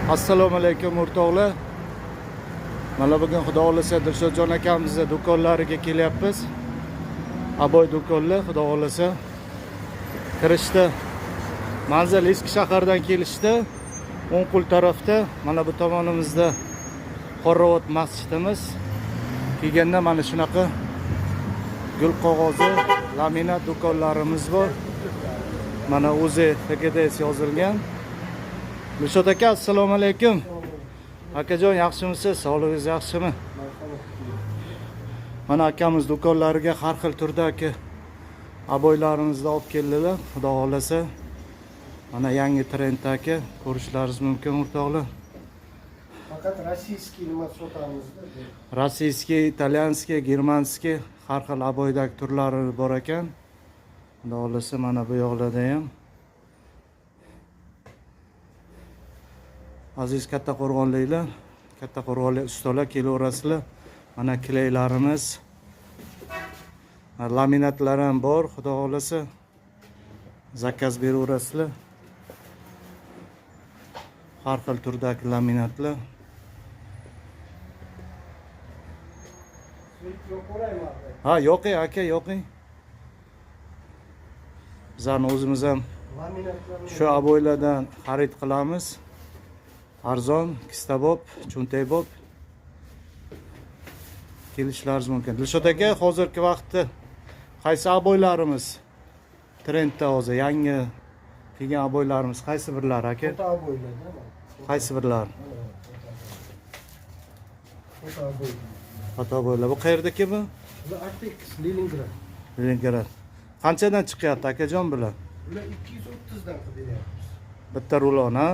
Assalomu alaykum o'rtoqlar. Mana bugun xudo xolasa Dilshodjon akamizni do'konlariga kelyapmiz. Aboy do'konlar xudo xolasa kirishdi. Manzil eski shahardan kelishdi. O'nqul tarafda mana bu tomonimizda Qorravot masjidimiz. Kelganda mana shunaqa gul qog'ozi, laminat do'konlarimiz bor. Mana o'zi FGDS yozilgan. Dilshod aka, assalomu alaykum. Akajon, yaxshimisiz? Sog'lig'ingiz yaxshimi? Mana akamiz do'konlariga har xil turdagi aboylarimizni olib keldilar. Xudo xolasa mana yangi trenddagi ko'rishlaringiz mumkin o'rtoqlar. Faqat rossiyskiy nima sotamiz? Rossiyskiy, italyanskiy, germanskiy har xil aboydagi turlari bor ekan. Xudo xolasa mana bu yoqlarda ham aziz Kattaqo'rg'onliklar, Kattaqo'rg'onlik ustalar kelaverasizlar. Mana klaylarimiz, laminatlar ham bor, xudo xolasa zakaz beraverasizlar. Har xil turdagi laminatlar. Ha, yo'qing aka, yo'qing. Bizlarning o'zimiz ham shu aboylardan xarid qilamiz. Arzon, kistabob, cho'ntakbob kelishlaringiz mumkin. Dilshod aka, hozirgi vaqtda qaysi aboylarimiz trendda hozir yangi kelgan aboylarimiz qaysi birlari aka? Foto aboylar. Qaysi birlari? Foto aboylar. Foto aboylar. Bu qayerdaki bu? Bu Artex Leningrad. Leningrad. Qanchadan chiqyapti akajon bular? Ular 230 dan qilib beryapmiz. Bitta rulon, ha?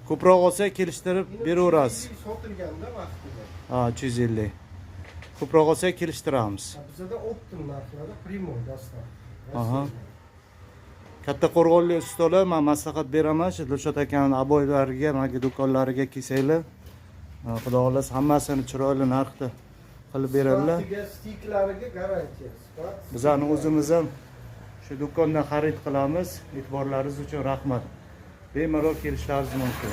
Ko'proq olsa kelishtirib beraverasiz. Sotilganda vaqtida. Ha, 350. Ko'proq olsa kelishtiramiz. Bizda optim narxlarda primo dastur. Aha. Kattaqo'rg'onlik ustalar, men maslahat beraman, shu Dilshod akaning aboylariga, mana do'konlariga kelsanglar, xudo xolasa hammasini chiroyli narxda qilib beradilar. Stiklariga garantiya. Bizlarning o'zimiz ham shu do'kondan xarid qilamiz. E'tiborlaringiz uchun rahmat. Bemalol kelishlaringiz mumkin.